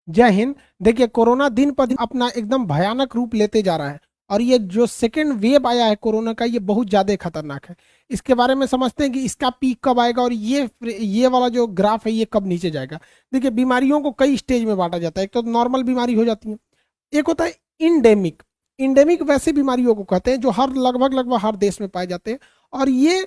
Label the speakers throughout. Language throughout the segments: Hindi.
Speaker 1: जय हिंद। देखिए, कोरोना दिन पर दिन अपना एकदम भयानक रूप लेते जा रहा है और ये जो सेकेंड वेव आया है कोरोना का, ये बहुत ज्यादा खतरनाक है। इसके बारे में समझते हैं कि इसका पीक कब आएगा और ये वाला जो ग्राफ है ये कब नीचे जाएगा। देखिए, बीमारियों को कई स्टेज में बांटा जाता है। एक तो नॉर्मल बीमारी हो जाती है, एक होता है इंडेमिक। इंडेमिक वैसे बीमारियों को कहते हैं जो हर लगभग लगभग हर देश में पाए जाते हैं और ये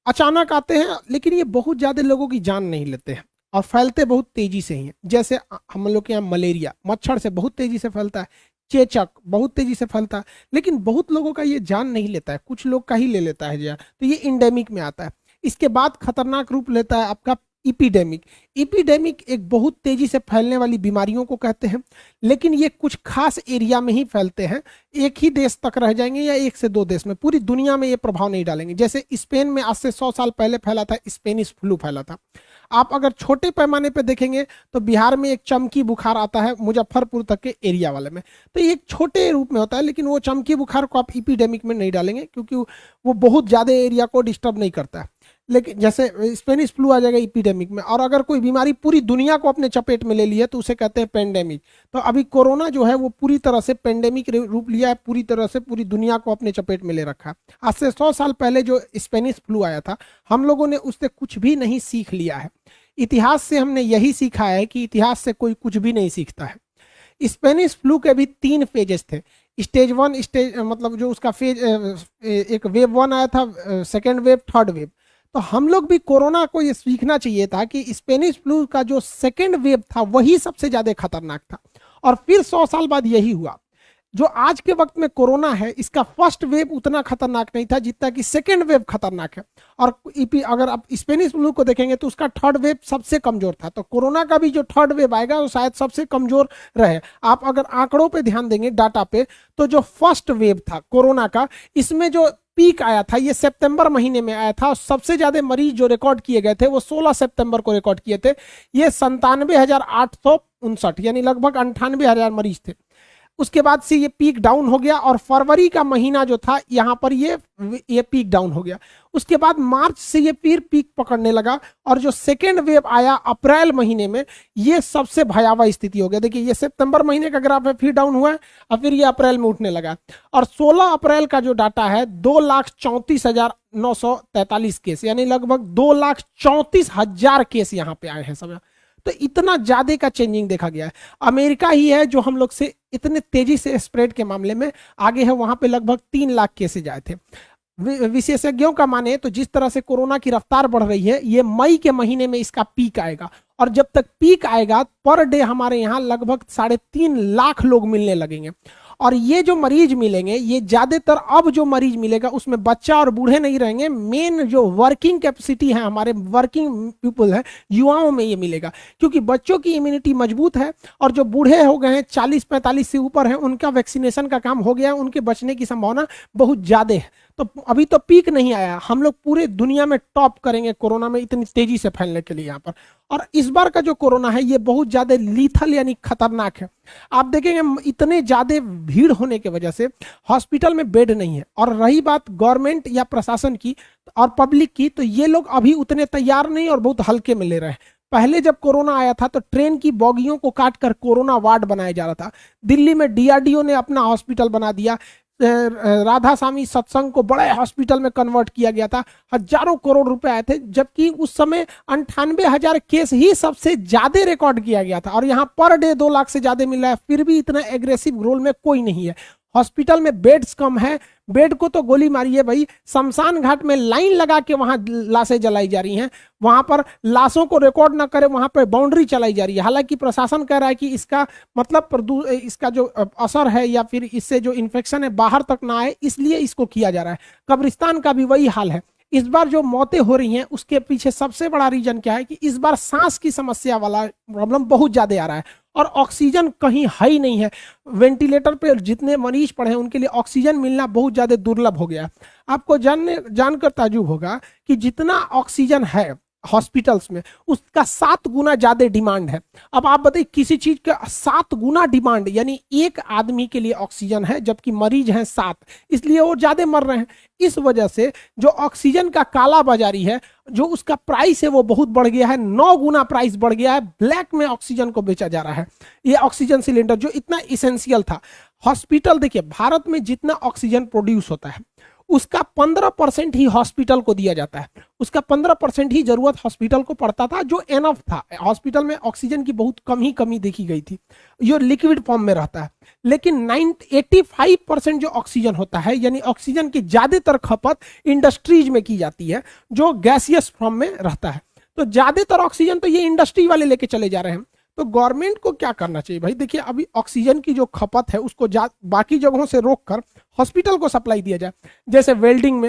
Speaker 1: अचानक आते हैं, लेकिन ये बहुत ज्यादा लोगों की जान नहीं लेते हैं और फैलते बहुत तेजी से ही हैं। जैसे हम लोग के यहाँ मलेरिया मच्छर से बहुत तेजी से फैलता है, चेचक बहुत तेजी से फैलता है, लेकिन बहुत लोगों का ये जान नहीं लेता है, कुछ लोग का ही ले लेता है जान। तो ये इंडेमिक में आता है। इसके बाद खतरनाक रूप लेता है आपका इपीडेमिक। इपीडेमिक एक बहुत तेजी से फैलने वाली बीमारियों को कहते हैं, लेकिन ये कुछ खास एरिया में ही फैलते हैं। एक ही देश तक रह जाएंगे या एक से दो देश में, पूरी दुनिया में ये प्रभाव नहीं डालेंगे। जैसे स्पेन में आज से 100 साल पहले फैला था, स्पेनिश फ्लू फैला था। आप अगर छोटे पैमाने पे देखेंगे तो बिहार में एक चमकी बुखार आता है, मुजफ्फरपुर तक के एरिया वाले में। तो ये एक छोटे रूप में होता है, लेकिन वो चमकी बुखार को आप इपीडेमिक में नहीं डालेंगे क्योंकि वो बहुत ज्यादा एरिया को डिस्टर्ब नहीं करता है। लेकिन जैसे स्पेनिश फ्लू आ जाएगा इपीडेमिक में, और अगर कोई बीमारी पूरी दुनिया को अपने चपेट में ले ली है तो उसे कहते हैं पेंडेमिक। तो अभी कोरोना जो है वो पूरी तरह से पेंडेमिक रूप लिया है, पूरी तरह से पूरी दुनिया को अपने चपेट में ले रखा है। आज से 100 साल पहले जो स्पेनिश फ्लू आया था, हम लोगों ने उससे कुछ भी नहीं सीख लिया है। इतिहास से हमने यही सीखा है कि इतिहास से कोई कुछ भी नहीं सीखता है। स्पेनिश फ्लू के भी 3 फेजेस थे। स्टेज 1, स्टेज मतलब जो उसका फेज, एक वेव 1 आया था, सेकेंड वेव, थर्ड वेव। तो हम लोग भी कोरोना को ये सीखना चाहिए था कि स्पेनिश फ्लू का जो सेकेंड वेव था वही सबसे ज्यादा खतरनाक था, और फिर 100 साल बाद यही हुआ। जो आज के वक्त में कोरोना है, इसका फर्स्ट वेव उतना खतरनाक नहीं था जितना कि सेकेंड वेव खतरनाक है। और अगर आप स्पेनिश फ्लू को देखेंगे तो उसका थर्ड वेव सबसे कमजोर था। तो कोरोना का भी जो थर्ड वेव आएगा वो शायद सबसे कमजोर रहे। आप अगर आंकड़ों पे ध्यान देंगे, डाटा पे, तो जो फर्स्ट वेव था कोरोना का, इसमें जो पीक आया था ये सितंबर महीने में आया था। सबसे ज्यादा मरीज जो रिकॉर्ड किए गए थे वो 16 सितंबर को रिकॉर्ड किए थे। ये 97,859, यानी लगभग 98,000 मरीज थे। उसके बाद से ये पीक डाउन हो गया और फरवरी का महीना जो था यहाँ पर ये पीक डाउन हो गया। उसके बाद मार्च से ये फिर पीक पकड़ने लगा, और जो सेकेंड वेव आया अप्रैल महीने में, ये सबसे भयावह स्थिति हो गया। देखिए, ये सितंबर महीने का ग्राफ है, फिर डाउन हुआ है और फिर ये अप्रैल में उठने लगा। और 16 अप्रैल का जो डाटा है, 2,34,943 केस, यानी लगभग 2,34,000 केस यहाँ पे आए हैं सब। तो इतना ज्यादा का चेंजिंग देखा गया है। अमेरिका ही है जो हम लोग से इतने तेजी से स्प्रेड के मामले में आगे है, वहां पे लगभग 3 लाख केसेज आए थे। विशेषज्ञों का माने तो जिस तरह से कोरोना की रफ्तार बढ़ रही है, ये मई के महीने में इसका पीक आएगा, और जब तक पीक आएगा पर डे हमारे यहाँ लगभग 3.5 लाख लोग मिलने लगेंगे। और ये जो मरीज मिलेंगे, ये ज्यादातर अब जो मरीज मिलेगा उसमें बच्चा और बूढ़े नहीं रहेंगे। मेन जो वर्किंग कैपेसिटी है, हमारे वर्किंग पीपल है, युवाओं में ये मिलेगा, क्योंकि बच्चों की इम्यूनिटी मजबूत है और जो बूढ़े हो गए हैं 40-45 से ऊपर हैं, उनका वैक्सीनेशन का काम हो गया, उनके बचने की संभावना बहुत ज्यादा है। तो अभी तो पीक नहीं आया, हम लोग पूरे दुनिया में टॉप करेंगे कोरोना में, इतनी तेजी से फैलने के लिए यहाँ पर। और इस बार का जो कोरोना है ये बहुत ज्यादा लीथल यानी खतरनाक है। आप देखेंगे इतने ज्यादा भीड़ होने की वजह से हॉस्पिटल में बेड नहीं है। और रही बात गवर्नमेंट या प्रशासन की और पब्लिक की, तो ये लोग अभी उतने तैयार नहीं और बहुत हल्के में ले रहे हैं। पहले जब कोरोना आया था तो ट्रेन की बोगियों को काटकर कोरोना वार्ड बनाया जा रहा था। दिल्ली में डीआरडीओ ने अपना हॉस्पिटल बना दिया, राधा स्वामी सत्संग को बड़े हॉस्पिटल में कन्वर्ट किया गया था, हजारों करोड़ रुपए आए थे, जबकि उस समय 98,000 केस ही सबसे ज्यादा रिकॉर्ड किया गया था, और यहाँ पर डे 2 लाख से ज्यादा मिल रहा है, फिर भी इतना एग्रेसिव रोल में कोई नहीं है। हॉस्पिटल में बेड्स कम है, बेड को तो गोली मारी है भाई। शमशान घाट में लाइन लगा के वहां लाशें जलाई जा रही हैं, वहां पर लाशों को रिकॉर्ड ना करे वहां पर बाउंड्री चलाई जा रही है। हालांकि प्रशासन कह रहा है कि इसका मतलब इसका जो असर है या फिर इससे जो इन्फेक्शन है बाहर तक ना आए, इसलिए इसको किया जा रहा है। कब्रिस्तान का भी वही हाल है। इस बार जो मौतें हो रही हैं उसके पीछे सबसे बड़ा रीजन क्या है कि इस बार सांस की समस्या वाला प्रॉब्लम बहुत ज्यादा आ रहा है, और ऑक्सीजन कहीं है ही नहीं है। वेंटिलेटर पे जितने मरीज पड़े हैं उनके लिए ऑक्सीजन मिलना बहुत ज्यादा दुर्लभ हो गया। आपको जानकर ताजुब होगा कि जितना ऑक्सीजन है हॉस्पिटल्स में, उसका 7 गुना ज्यादा डिमांड है। अब आप बताइए किसी चीज का 7 गुना डिमांड, यानी एक आदमी के लिए ऑक्सीजन है जबकि मरीज हैं 7, इसलिए वो ज्यादा मर रहे हैं। इस वजह से जो ऑक्सीजन का काला बाजारी है, जो उसका प्राइस है वो बहुत बढ़ गया है, 9 गुना प्राइस बढ़ गया है। ब्लैक में ऑक्सीजन को बेचा जा रहा है। ये ऑक्सीजन सिलेंडर जो इतना इसेंशियल था, हॉस्पिटल देखिए भारत में जितना ऑक्सीजन प्रोड्यूस होता है उसका 15% ही हॉस्पिटल को दिया जाता है, उसका 15% ही जरूरत हॉस्पिटल को पड़ता था, जो एनफ था। हॉस्पिटल में ऑक्सीजन की बहुत कम ही कमी देखी गई थी, ये लिक्विड फॉर्म में रहता है। लेकिन 85% जो ऑक्सीजन होता है, यानी ऑक्सीजन की ज्यादातर खपत इंडस्ट्रीज में की जाती है जो गैसियस फॉर्म में रहता है। तो ज्यादातर ऑक्सीजन तो ये इंडस्ट्री वाले लेके चले जा रहे हैं। तो गवर्नमेंट को क्या करना चाहिए भाई, देखिए अभी ऑक्सीजन की जो खपत है उसको बाकी जगहों से रोककर हॉस्पिटल को सप्लाई दिया जाए। जैसे वेल्डिंग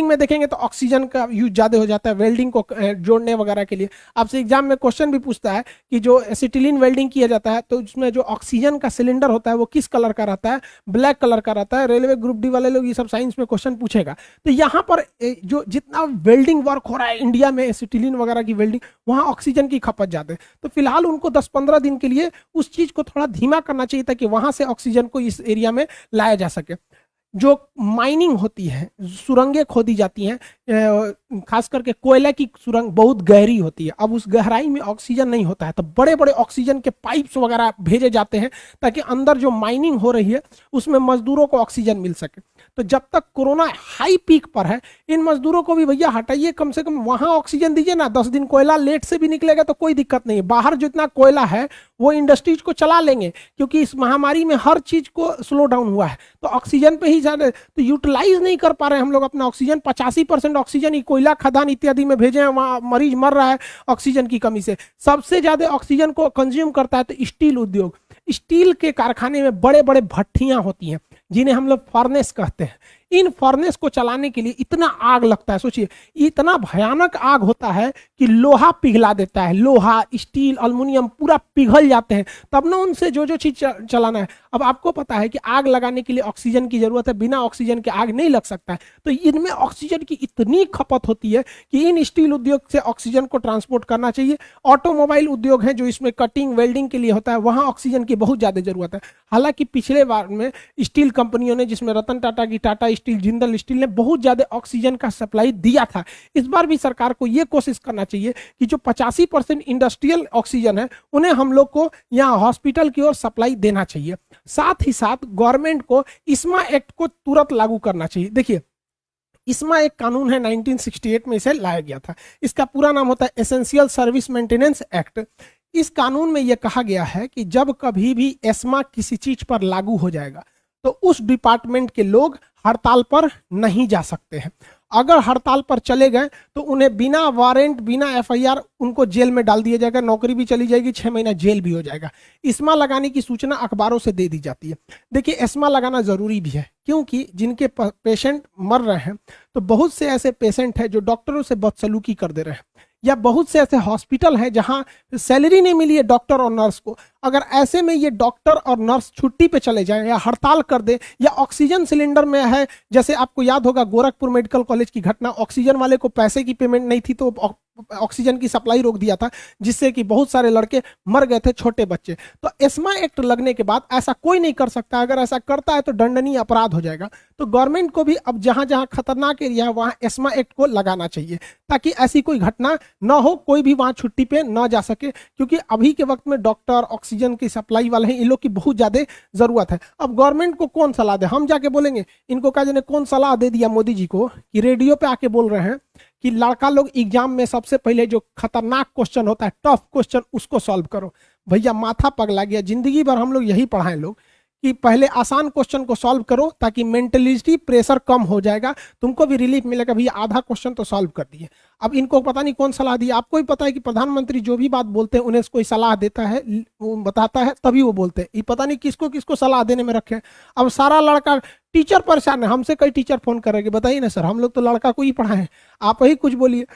Speaker 1: में देखेंगे तो ऑक्सीजन का यूज ज्यादा हो जाता है वेल्डिंग को जोड़ने वगैरह के लिए। आपसे एग्जाम में क्वेश्चन भी पूछता है कि जो एसिटिलीन वेल्डिंग किया जाता है तो उसमें जो ऑक्सीजन का सिलेंडर होता है वो किस कलर का रहता है, ब्लैक कलर का रहता है। रेलवे ग्रुप डी वाले लोग ये सब साइंस में क्वेश्चन पूछेगा। तो यहाँ पर जो जितना वेल्डिंग वर्क हो रहा है इंडिया में, एसिटिलीन वगैरह की वेल्डिंग, वहाँ ऑक्सीजन की खपत ज्यादा है। तो फिलहाल उनको 10-15 दिन के लिए उस चीज को थोड़ा धीमा करना चाहिए ताकि वहां से ऑक्सीजन को इस एरिया में लाया जा सके। जो माइनिंग होती है, सुरंगें खोदी जाती हैं, खास करके कोयला की सुरंग बहुत गहरी होती है। अब उस गहराई में ऑक्सीजन नहीं होता है तो बड़े बड़े ऑक्सीजन के पाइप्स वगैरह भेजे जाते हैं ताकि अंदर जो माइनिंग हो रही है उसमें मजदूरों को ऑक्सीजन मिल सके। तो जब तक कोरोना हाई पीक पर है, इन मजदूरों को भी भैया हटाइए, कम से कम वहां ऑक्सीजन दीजिए ना। 10 दिन कोयला लेट से भी निकलेगा तो कोई दिक्कत नहीं है। बाहर जितना कोयला है वो इंडस्ट्रीज को चला लेंगे, क्योंकि इस महामारी में हर चीज को स्लो डाउन हुआ है तो ऑक्सीजन पे ही ज्यादा तो यूटिलाइज नहीं कर पा रहे हैं हम लोग अपना ऑक्सीजन। 85% ऑक्सीजन ही कोयला खदान इत्यादि में भेजे हैं, वहां मरीज मर रहा है ऑक्सीजन की कमी से। सबसे ज्यादा ऑक्सीजन को कंज्यूम करता है तो स्टील उद्योग। स्टील के कारखाने में बड़े बड़े भट्टियां होती हैं जिन्हें हम लोग फर्नेस कहते हैं। इन फर्नेस को चलाने के लिए इतना आग लगता है, सोचिए इतना भयानक आग होता है कि लोहा पिघला देता है। लोहा, स्टील, एल्युमिनियम पूरा पिघल जाते हैं, तब ना उनसे जो जो चीज चलाना है। अब आपको पता है कि आग लगाने के लिए ऑक्सीजन की जरूरत है, बिना ऑक्सीजन के आग नहीं लग सकता है। तो इनमें ऑक्सीजन की इतनी खपत होती है कि इन स्टील उद्योग से ऑक्सीजन को ट्रांसपोर्ट करना चाहिए। ऑटोमोबाइल उद्योग है जो इसमें कटिंग वेल्डिंग के लिए होता है, वहां ऑक्सीजन की बहुत ज्यादा जरूरत है। हालांकि पिछले बार में स्टील कंपनियों ने, जिसमें रतन टाटा की टाटा स्टील, जिंदल स्टील ने बहुत ज्यादा ऑक्सीजन का सप्लाई दिया था। इस बार भी सरकार को यह कोशिश करना चाहिए कि जो 85% इंडस्ट्रियल ऑक्सीजन है उन्हें हम लोग को यहाँ हॉस्पिटल की ओर सप्लाई देना चाहिए। साथ ही साथ गवर्नमेंट को इस्मा एक्ट को तुरंत लागू करना चाहिए। देखिए इस्मा एक कानून है, 1968 में इसे लाया गया था। इसका पूरा नाम होता है एसेंशियल सर्विस मेंटेनेंस एक्ट। इस कानून में यह कहा गया है कि जब कभी भी एस्मा किसी चीज पर लागू हो जाएगा तो उस डिपार्टमेंट के लोग हड़ताल पर नहीं जा सकते हैं। अगर हड़ताल पर चले गए तो उन्हें बिना वारंट, बिना एफआईआर उनको जेल में डाल दिया जाएगा, नौकरी भी चली जाएगी, 6 महीना जेल भी हो जाएगा। इस्मा लगाने की सूचना अखबारों से दे दी जाती है। देखिए इस्मा लगाना जरूरी भी है, क्योंकि जिनके पेशेंट मर रहे हैं तो बहुत से ऐसे पेशेंट हैं जो डॉक्टरों से बदसलूकी कर दे रहे हैं, या बहुत से ऐसे हॉस्पिटल हैं जहां सैलरी नहीं मिली है डॉक्टर और नर्स को। अगर ऐसे में ये डॉक्टर और नर्स छुट्टी पे चले जाएं या हड़ताल कर दे, या ऑक्सीजन सिलेंडर में है, जैसे आपको याद होगा गोरखपुर मेडिकल कॉलेज की घटना, ऑक्सीजन वाले को पैसे की पेमेंट नहीं थी तो ऑक्सीजन की सप्लाई रोक दिया था, जिससे कि बहुत सारे लड़के मर गए थे, छोटे बच्चे। तो एस्मा एक्ट लगने के बाद ऐसा कोई नहीं कर सकता, अगर ऐसा करता है तो दंडनीय अपराध हो जाएगा। तो गवर्नमेंट को भी अब जहां जहां खतरनाक एरिया है वहां एस्मा एक्ट को लगाना चाहिए ताकि ऐसी कोई घटना ना हो, कोई भी वहां छुट्टी पे ना जा सके। क्योंकि अभी के वक्त में डॉक्टर, ऑक्सीजन की सप्लाई वाले हैं, इन लोग की बहुत ज्यादा जरूरत है। अब गवर्नमेंट को कौन सलाह दे, हम जाके बोलेंगे? इनको कहा जाने कौन सलाह दे दिया मोदी जी को कि रेडियो पे आके बोल रहे हैं कि लड़का लोग एग्जाम में सबसे पहले जो खतरनाक क्वेश्चन होता है, टफ क्वेश्चन, उसको सॉल्व करो। भैया माथा पगला गया, जिंदगी भर हम लोग यही पढ़ाएं लोग कि पहले आसान क्वेश्चन को सॉल्व करो ताकि मेंटलिटी प्रेशर कम हो जाएगा, तुमको भी रिलीफ मिलेगा। भैया आधा क्वेश्चन तो सॉल्व कर दिए। अब इनको पता नहीं कौन सलाह दी। आपको ही पता है कि प्रधानमंत्री जो भी बात बोलते हैं उन्हें कोई सलाह देता है, वो बताता है तभी वो बोलते हैं। ये पता नहीं किसको किसको सलाह देने में रखे। अब सारा लड़का, टीचर परेशान है, हमसे कई टीचर फोन कर रहे हैं, बताइए ना सर, हम लोग तो लड़का को ही पढ़ाएं, आप ही कुछ बोलिए।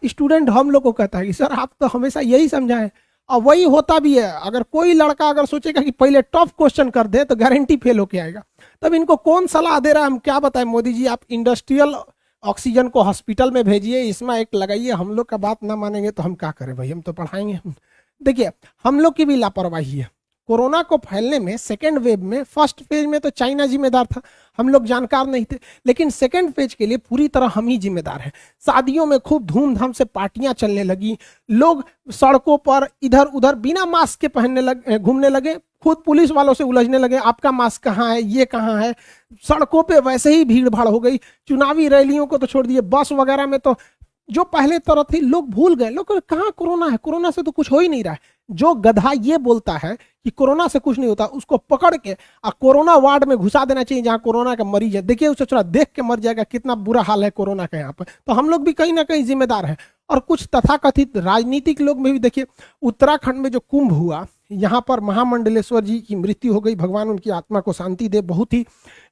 Speaker 1: स्टूडेंट हम लोग को कहता है कि सर आप तो हमेशा यही समझाएं, और वही होता भी है। अगर कोई लड़का अगर सोचेगा कि पहले टफ क्वेश्चन कर दे तो गारंटी फेल होके आएगा। तब इनको कौन सलाह दे रहा है, हम क्या बताएं? मोदी जी आप इंडस्ट्रियल ऑक्सीजन को हॉस्पिटल में भेजिए, इसमें एक लगाइए। हम लोग का बात ना मानेंगे तो हम क्या करें भाई, हम तो पढ़ाएंगे। देखिए हम लोग की भी लापरवाही है कोरोना को फैलने में। सेकेंड वेव में, फर्स्ट फेज में तो चाइना जिम्मेदार था, हम लोग जानकार नहीं थे, लेकिन सेकेंड फेज के लिए पूरी तरह हम ही जिम्मेदार हैं। शादियों में खूब धूमधाम से पार्टियां चलने लगी, लोग सड़कों पर इधर उधर बिना मास्क के पहनने लगे, घूमने लगे, खुद पुलिस वालों से उलझने लगे, आपका मास्क कहाँ है, ये कहाँ है। सड़कों पे वैसे ही भीड़ भाड़ हो गई। चुनावी रैलियों को तो छोड़ दिए, बस वगैरह में तो जो पहले तरह थी लोग भूल गए, लोग कहाँ कोरोना है, कोरोना से तो कुछ हो ही नहीं रहा है। जो गधा ये बोलता है कि कोरोना से कुछ नहीं होता, उसको पकड़ के कोरोना वार्ड में घुसा देना चाहिए जहां कोरोना का मरीज है। देखिए उसे थोड़ा देख के मर जाएगा, कितना बुरा हाल है कोरोना का यहाँ पर। तो हम लोग भी कहीं ना कहीं जिम्मेदार हैं। और कुछ तथाकथित राजनीतिक लोग में भी देखिए, उत्तराखंड में जो कुंभ हुआ, यहाँ पर महामंडलेश्वर जी की मृत्यु हो गई, भगवान उनकी आत्मा को शांति दे। बहुत ही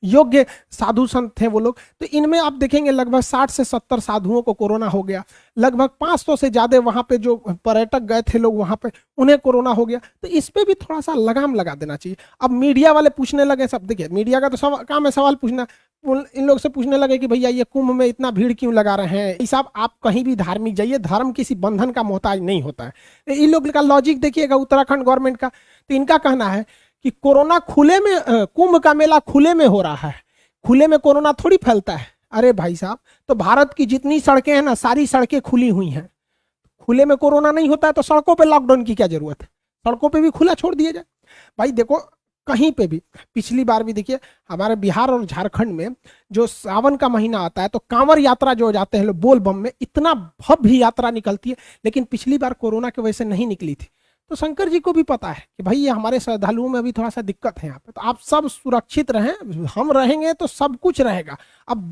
Speaker 1: योग्य साधु संत थे वो लोग। तो इनमें आप देखेंगे लगभग 60 से 70 साधुओं को कोरोना हो गया, लगभग 500 से ज्यादा वहां पे जो पर्यटक गए थे लोग वहां पे, उन्हें कोरोना हो गया। तो इस पे भी थोड़ा सा लगाम लगा देना चाहिए। अब मीडिया वाले पूछने लगे सब, देखिए मीडिया का तो काम है सवाल पूछना, इन लोग से पूछने लगे कि भैया ये कुंभ में इतना भीड़ क्यों लगा रहे हैं। साहब आप कहीं भी धार्मिक जाइए, धर्म किसी बंधन का मोहताज नहीं होता है। इन लोग का लॉजिक देखिएगा उत्तराखंड गवर्नमेंट का। तो इनका कहना है कि कोरोना खुले में, कुंभ का मेला खुले में हो रहा है, खुले में कोरोना थोड़ी फैलता है। अरे भाई साहब, तो भारत की जितनी सड़कें हैं ना, सारी सड़कें खुली हुई हैं, खुले में कोरोना नहीं होता है तो सड़कों पे लॉकडाउन की क्या जरूरत है, सड़कों पे भी खुला छोड़ दिया जाए। भाई देखो कहीं पे भी, पिछली बार भी देखिए हमारे बिहार और झारखंड में जो सावन का महीना आता है तो कांवड़ यात्रा जो जाते हैं लोग बोल बम में, इतना भव्य यात्रा निकलती है, लेकिन पिछली बार कोरोना की वजह से नहीं निकली थी। तो शंकर जी को भी पता है कि भाई ये हमारे श्रद्धालुओं में अभी थोड़ा सा दिक्कत है यहाँ पे, तो आप सब सुरक्षित रहें, हम रहेंगे तो सब कुछ रहेगा। अब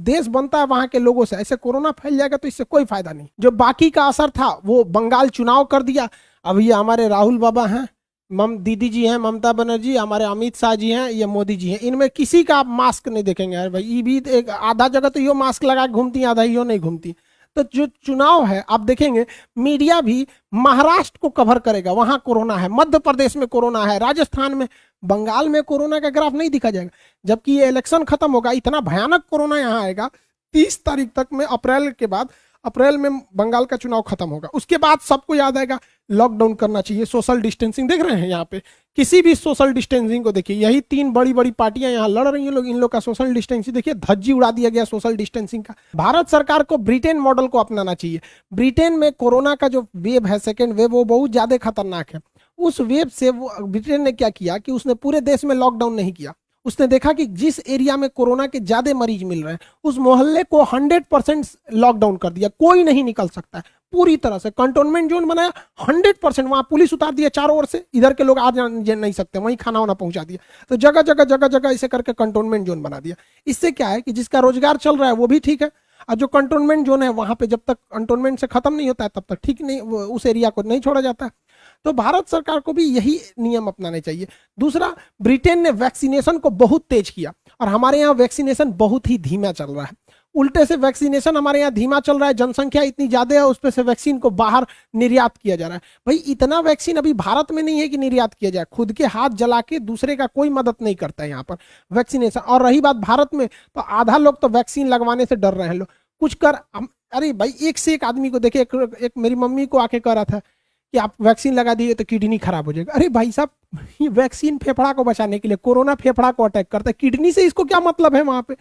Speaker 1: देश बनता है वहां के लोगों से, ऐसे कोरोना फैल जाएगा तो इससे कोई फायदा नहीं। जो बाकी का असर था वो बंगाल चुनाव कर दिया। अब ये हमारे राहुल बाबा हैं, दीदी जी हैं ममता बनर्जी, हमारे अमित शाह जी हैं, ये मोदी जी हैं, इनमें किसी का आप मास्क नहीं देखेंगे। यार भाई ये भी एक आधा जगह तो यो मास्क लगा के घूमती है, आधा यो नहीं घूमती। तो जो चुनाव है आप देखेंगे मीडिया भी महाराष्ट्र को कवर करेगा, वहां कोरोना है, मध्य प्रदेश में कोरोना है, राजस्थान में, बंगाल में कोरोना का ग्राफ नहीं दिखा जाएगा। जबकि ये इलेक्शन खत्म होगा, इतना भयानक कोरोना यहाँ आएगा 30 तारीख तक में, अप्रैल के बाद, अप्रैल में बंगाल का चुनाव खत्म होगा। उसके बाद सबको याद आएगा लॉकडाउन करना चाहिए, सोशल डिस्टेंसिंग। देख रहे हैं यहाँ पे किसी भी सोशल डिस्टेंसिंग को देखिए, यही 3 बड़ी बड़ी पार्टियां यहाँ लड़ रही हैं लोग, इन लोग का सोशल डिस्टेंसिंग देखिए, धज्जी उड़ा दिया गया सोशल डिस्टेंसिंग का। भारत सरकार को ब्रिटेन मॉडल को अपनाना चाहिए। ब्रिटेन में कोरोना का जो वेव है, सेकेंड वेव, वो बहुत ज्यादा खतरनाक है। उस वेव से वो ब्रिटेन ने क्या किया कि उसने पूरे देश में लॉकडाउन नहीं किया। उसने देखा कि जिस एरिया में कोरोना के ज्यादा मरीज मिल रहे हैं उस मोहल्ले को 100% लॉकडाउन कर दिया, कोई नहीं निकल सकता है, पूरी तरह से कंटोनमेंट जोन बनाया 100%। वहां पुलिस उतार दिया चारों ओर से, इधर के लोग आ जा नहीं सकते, वहीं खाना वाना पहुंचा दिया। तो जगह जगह जगह जगह ऐसे करके कंटोनमेंट जोन बना दिया। इससे क्या है कि जिसका रोजगार चल रहा है वो भी ठीक है, और जो कंटोनमेंट जोन है वहां पे जब तक कंटोनमेंट से खत्म नहीं होता है तब तक ठीक नहीं, उस एरिया को नहीं छोड़ा जाता है। तो भारत सरकार को भी यही नियम अपनाने चाहिए। दूसरा, ब्रिटेन ने वैक्सीनेशन को बहुत तेज किया और हमारे यहाँ वैक्सीनेशन बहुत ही धीमा चल रहा है। उल्टे से वैक्सीनेशन हमारे यहाँ धीमा चल रहा है, जनसंख्या इतनी ज्यादा है, उस पर से वैक्सीन को बाहर निर्यात किया जा रहा है। भाई इतना वैक्सीन अभी भारत में नहीं है कि निर्यात किया जाए, खुद के हाथ जला के दूसरे का कोई मदद नहीं करता है यहाँ पर वैक्सीनेशन। और रही बात भारत में, तो आधा लोग तो वैक्सीन लगवाने से डर रहे हैं, लोग कुछ कर अरे भाई एक से एक आदमी को देखे, एक मेरी मम्मी को आके कह रहा था कि आप वैक्सीन लगा दिए तो किडनी खराब हो जाएगा। अरे भाई साहब, ये वैक्सीन फेफड़ा को बचाने के लिए, कोरोना फेफड़ा को अटैक करता है, किडनी से इसको क्या मतलब है वहां पे।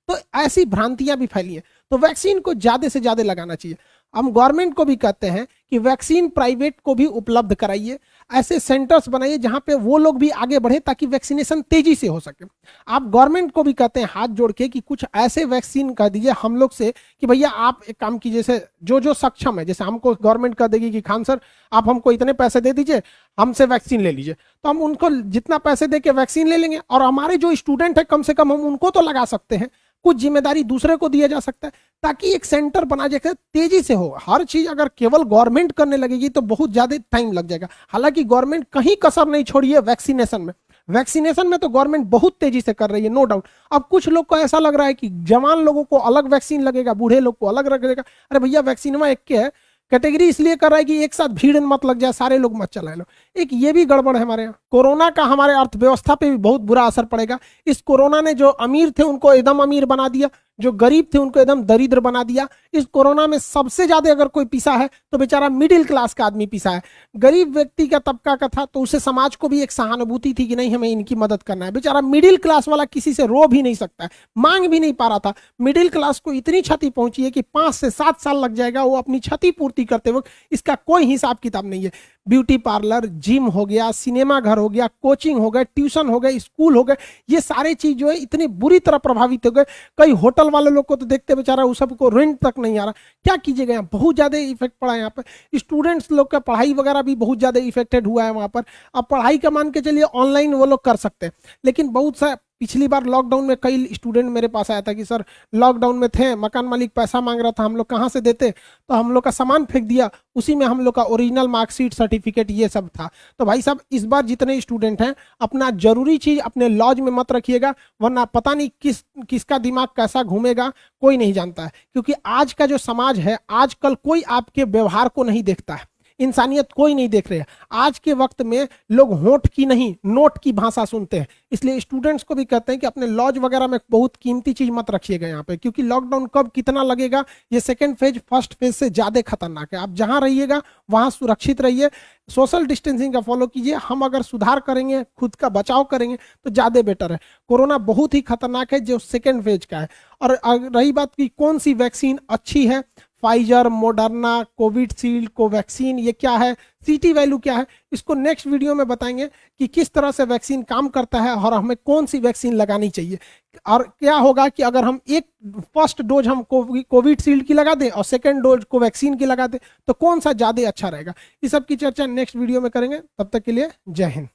Speaker 1: तो ऐसी भ्रांतियां भी फैली हैं। तो वैक्सीन को ज्यादा से ज्यादा लगाना चाहिए। हम गवर्नमेंट को भी कहते हैं कि वैक्सीन प्राइवेट को भी उपलब्ध कराइए, ऐसे सेंटर्स बनाइए जहां पे वो लोग भी आगे बढ़े ताकि वैक्सीनेशन तेजी से हो सके। आप गवर्नमेंट को भी कहते हैं हाथ जोड़ के कि कुछ ऐसे वैक्सीन कर दीजिए हम लोग से कि भैया आप एक काम कीजिए, जैसे जो सक्षम है, जैसे हमको गवर्नमेंट कह देगी कि खान सर आप हमको इतने पैसे दे दीजिए, हमसे वैक्सीन ले लीजिए, तो हम उनको जितना पैसे दे के वैक्सीन ले लेंगे। और हमारे जो स्टूडेंट है कम से कम हम उनको तो लगा सकते हैं, कुछ जिम्मेदारी दूसरे को दिया जा सकता है, ताकि एक सेंटर बना जाकर तेजी से हो। हर चीज अगर केवल गवर्नमेंट करने लगेगी तो बहुत ज्यादा टाइम लग जाएगा। हालांकि गवर्नमेंट कहीं कसर नहीं छोड़ी है वैक्सीनेशन में, वैक्सीनेशन में तो गवर्नमेंट बहुत तेजी से कर रही है, नो डाउट। अब कुछ लोग को ऐसा लग रहा है कि जवान लोगों को अलग वैक्सीन लगेगा, बूढ़े लोग को अलग लगेगा। अरे भैया वैक्सीन में एक के है, कैटेगरी इसलिए कर रहा है कि एक साथ भीड़ मत लग जाए, सारे लोग मत चला लो। एक ये भी गड़बड़ है हमारे यहाँ। कोरोना का हमारे अर्थव्यवस्था पे भी बहुत बुरा असर पड़ेगा। इस कोरोना ने जो अमीर थे उनको एकदम अमीर बना दिया, जो गरीब थे उनको एकदम दरिद्र बना दिया। इस कोरोना में सबसे ज्यादा अगर कोई पिसा है तो बेचारा मिडिल क्लास का आदमी पिसा है। गरीब व्यक्ति का तबका का था तो उसे समाज को भी एक सहानुभूति थी कि नहीं हमें इनकी मदद करना है। बेचारा मिडिल क्लास वाला किसी से रो भी नहीं सकता है, मांग भी नहीं पा रहा था। मिडिल क्लास को इतनी क्षति पहुंची है कि 5 से 7 साल लग जाएगा वो अपनी क्षति पूर्ति करते वक्त, इसका कोई हिसाब किताब नहीं है। ब्यूटी पार्लर, जिम हो गया, सिनेमा घर हो गया, कोचिंग हो गए, ट्यूशन हो गए, स्कूल हो गए, ये सारे चीज जो है इतनी बुरी तरह प्रभावित हो गए। कई होटल वाले लोग को तो देखते बेचारा उस सबको रेंट तक नहीं आ रहा। क्या कीजिएगा, यहाँ बहुत ज्यादा इफेक्ट पड़ा है। यहाँ पर स्टूडेंट्स लोग का पढ़ाई वगैरह भी बहुत ज्यादा इफेक्टेड हुआ है वहां पर। अब पढ़ाई का मान के चलिए ऑनलाइन वो लोग कर सकते हैं, लेकिन बहुत सा पिछली बार लॉकडाउन में कई स्टूडेंट मेरे पास आया था कि सर लॉकडाउन में थे, मकान मालिक पैसा मांग रहा था, हम लोग कहाँ से देते, तो हम लोग का सामान फेंक दिया, उसी में हम लोग का ओरिजिनल मार्कशीट, सर्टिफिकेट ये सब था। तो भाई साहब इस बार जितने स्टूडेंट हैं अपना जरूरी चीज अपने लॉज में मत रखिएगा, वरना पता नहीं किसका दिमाग कैसा घूमेगा, कोई नहीं जानता है। क्योंकि आज का जो समाज है, आजकल कोई आपके व्यवहार को नहीं देखता है, इंसानियत कोई नहीं देख रहे हैं। आज के वक्त में लोग होंठ की नहीं नोट की भाषा सुनते हैं। इसलिए स्टूडेंट्स को भी कहते हैं कि अपने लॉज वगैरह में बहुत कीमती चीज मत रखिएगा यहाँ पे, क्योंकि लॉकडाउन कब कितना लगेगा, ये सेकंड फेज फर्स्ट फेज से ज्यादा खतरनाक है। आप जहां रहिएगा वहां सुरक्षित रहिए, सोशल डिस्टेंसिंग का फॉलो कीजिए। हम अगर सुधार करेंगे, खुद का बचाव करेंगे तो ज्यादा बेटर है। कोरोना बहुत ही खतरनाक है जो सेकेंड फेज का है। और रही बात की कौन सी वैक्सीन अच्छी है, फाइजर, मोडर्ना, कोविडशील्ड, कोवैक्सीन, ये क्या है, सीटी वैल्यू क्या है, इसको नेक्स्ट वीडियो में बताएंगे कि किस तरह से वैक्सीन काम करता है और हमें कौन सी वैक्सीन लगानी चाहिए। और क्या होगा कि अगर हम एक फर्स्ट डोज हम कोविडशील्ड की लगा दें और सेकेंड डोज कोवैक्सीन की लगा दें तो कौन सा ज़्यादा अच्छा रहेगा। इस सब की चर्चा नेक्स्ट वीडियो में करेंगे। तब तक के लिए जय हिंद।